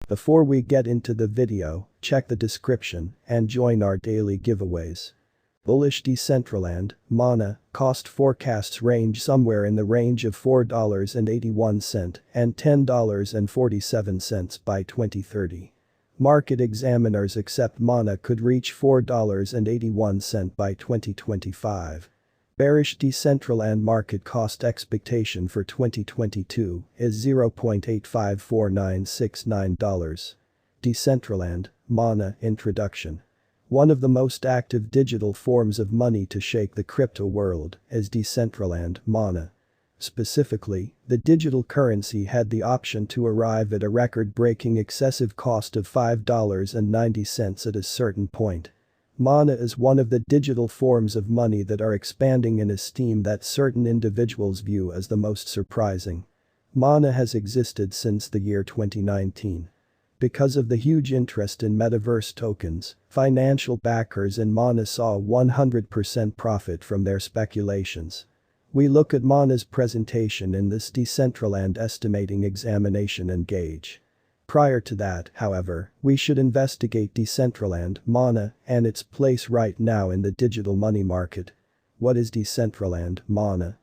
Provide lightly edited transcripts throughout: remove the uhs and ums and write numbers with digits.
Before we get into the video, check the description and join our daily giveaways. Bullish Decentraland, Mana, cost forecasts range somewhere in the range of $4.81 and $10.47 by 2030. Market examiners accept Mana could reach $4.81 by 2025. Bearish Decentraland market cost expectation for 2022 is $0.854969. Decentraland, Mana Introduction. One of the most active digital forms of money to shake the crypto world is Decentraland, Mana. Specifically, the digital currency had the option to arrive at a record-breaking excessive cost of $5.90 at a certain point. Mana is one of the digital forms of money that are expanding in esteem that certain individuals view as the most surprising. Mana has existed since the year 2019. Because of the huge interest in metaverse tokens, financial backers in Mana saw 100% profit from their speculations. We look at Mana's presentation in this Decentraland estimating examination and gauge. Prior to that, however, we should investigate Decentraland, Mana, and its place right now in the digital money market. What is Decentraland, Mana?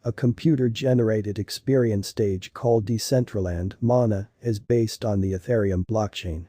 A computer-generated experience stage called Decentraland, Mana, is based on the Ethereum blockchain.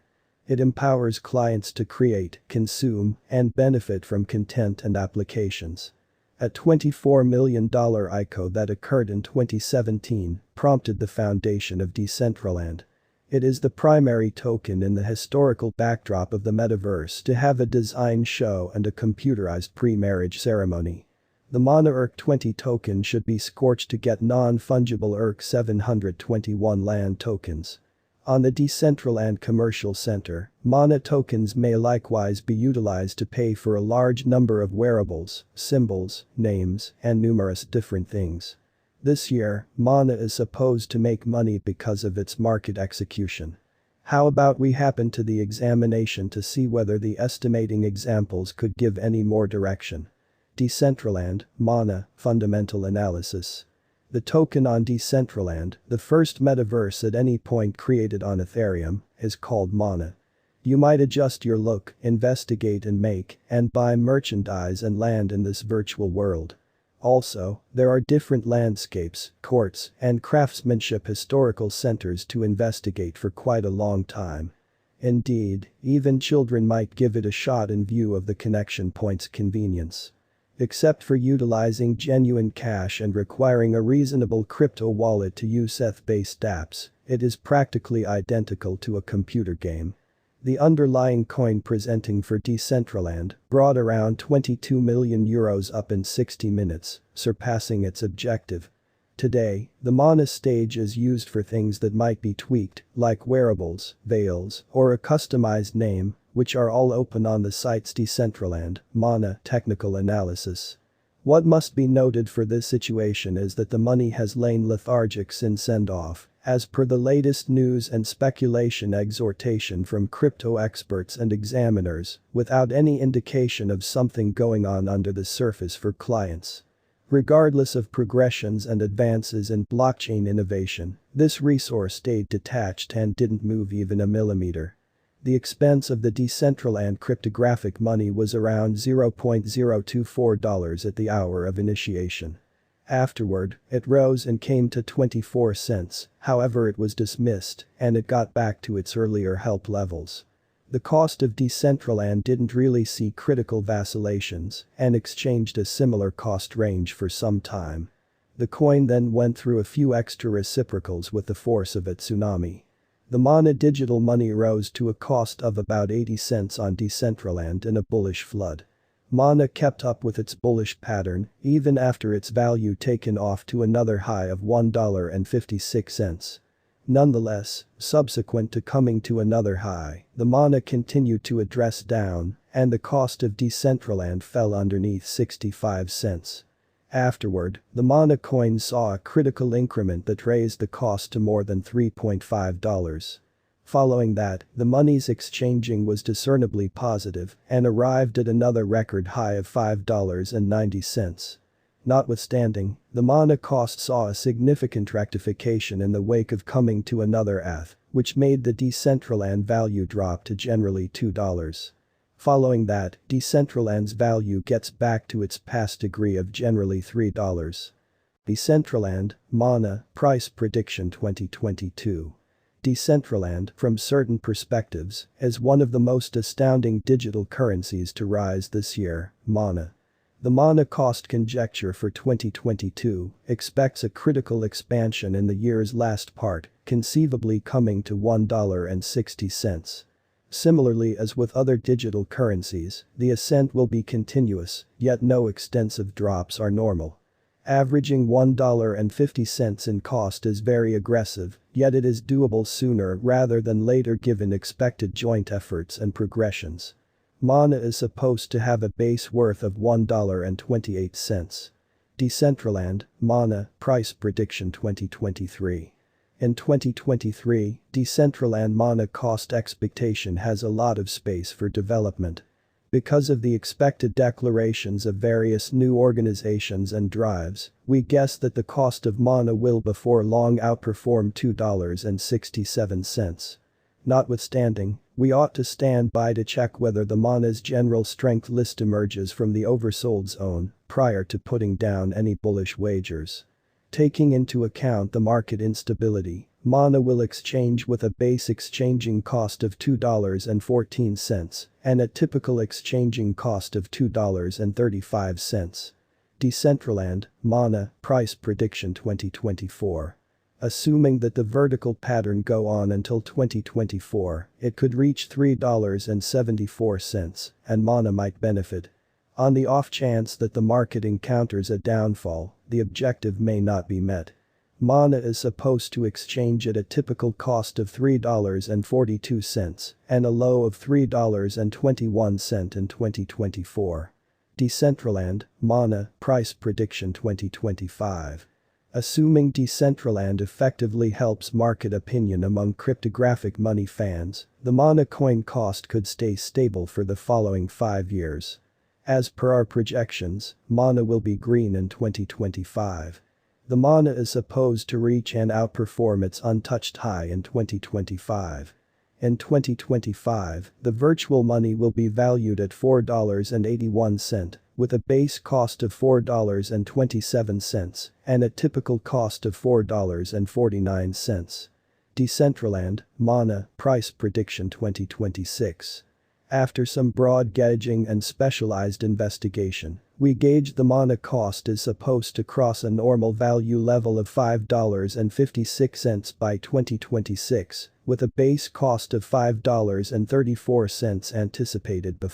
It empowers clients to create, consume, and benefit from content and applications. A $24 million ICO that occurred in 2017 prompted the foundation of Decentraland. It is the primary token in the historical backdrop of the metaverse to have a design show and a computerized pre-marriage ceremony. The Mana ERC20 token should be scorched to get non-fungible ERC721 land tokens. On the Decentraland Commercial Center, Mana tokens may likewise be utilized to pay for a large number of wearables, symbols, names, and numerous different things. This year, Mana is supposed to make money because of its market execution. How about we happen to the examination to see whether the estimating examples could give any more direction. Decentraland, Mana, Fundamental Analysis. The token on Decentraland, the first metaverse at any point created on Ethereum, is called Mana. You might adjust your look, investigate and make, and buy merchandise and land in this virtual world. Also, there are different landscapes, courts, and craftsmanship historical centers to investigate for quite a long time. Indeed, even children might give it a shot in view of the connection point's convenience. Except for utilizing genuine cash and requiring a reasonable crypto wallet to use ETH-based apps, it is practically identical to a computer game. The underlying coin presenting for Decentraland brought around €22 million up in 60 minutes, surpassing its objective. Today, the Mana stage is used for things that might be tweaked, like wearables, veils, or a customized name, which are all open on the site's Decentraland, Mana technical analysis. What must be noted for this situation is that the money has lain lethargic since send-off, as per the latest news and speculation exhortation from crypto experts and examiners, without any indication of something going on under the surface for clients. Regardless of progressions and advances in blockchain innovation, this resource stayed detached and didn't move even a millimeter. The expense of the Decentraland cryptographic money was around $0.024 at the hour of initiation. Afterward, it rose and came to 24 cents, however it was dismissed, and it got back to its earlier help levels. The cost of Decentraland didn't really see critical vacillations and exchanged a similar cost range for some time. The coin then went through a few extra reciprocals with the force of a tsunami. The Mana digital money rose to a cost of about 80 cents on Decentraland in a bullish flood. Mana kept up with its bullish pattern even after its value taken off to another high of $1.56. Nonetheless, subsequent to coming to another high, the Mana continued to address down, and the cost of Decentraland fell underneath 65 cents. Afterward, the Mana coin saw a critical increment that raised the cost to more than $3.5. Following that, the money's exchanging was discernibly positive and arrived at another record high of $5.90. Notwithstanding, the Mana cost saw a significant rectification in the wake of coming to another ETH, which made the Decentraland value drop to generally $2. Following that, Decentraland's value gets back to its past degree of generally $3. Decentraland, Mana, Price Prediction 2022. Decentraland, from certain perspectives, is one of the most astounding digital currencies to rise this year, Mana. The Mana cost conjecture for 2022 expects a critical expansion in the year's last part, conceivably coming to $1.60. Similarly as with other digital currencies, the ascent will be continuous, yet no extensive drops are normal. Averaging $1.50 in cost is very aggressive, yet it is doable sooner rather than later given expected joint efforts and progressions. Mana is supposed to have a base worth of $1.28. Decentraland, Mana, Price Prediction 2023. In 2023, Decentraland Mana cost expectation has a lot of space for development. Because of the expected declarations of various new organizations and drives, we guess that the cost of Mana will before long outperform $2.67. Notwithstanding, we ought to stand by to check whether the Mana's general strength list emerges from the oversold zone prior to putting down any bullish wagers. Taking into account the market instability, Mana will exchange with a base exchanging cost of $2.14 and a typical exchanging cost of $2.35. Decentraland, Mana, Price Prediction 2024. Assuming that the vertical pattern go on until 2024, it could reach $3.74 and Mana might benefit. On the off chance that the market encounters a downfall, the objective may not be met. Mana is supposed to exchange at a typical cost of $3.42 and a low of $3.21 in 2024. Decentraland, Mana, Price Prediction 2025. Assuming Decentraland effectively helps market opinion among cryptographic money fans, the Mana coin cost could stay stable for the following 5 years. As per our projections, Mana will be green in 2025. The Mana is supposed to reach and outperform its untouched high in 2025. In 2025, the virtual money will be valued at $4.81, with a base cost of $4.27 and a typical cost of $4.49. Decentraland, Mana, Price Prediction 2026. After some broad gauging and specialized investigation, we gauge the Mana cost is supposed to cross a normal value level of $5.56 by 2026, with a base cost of $5.34 anticipated before.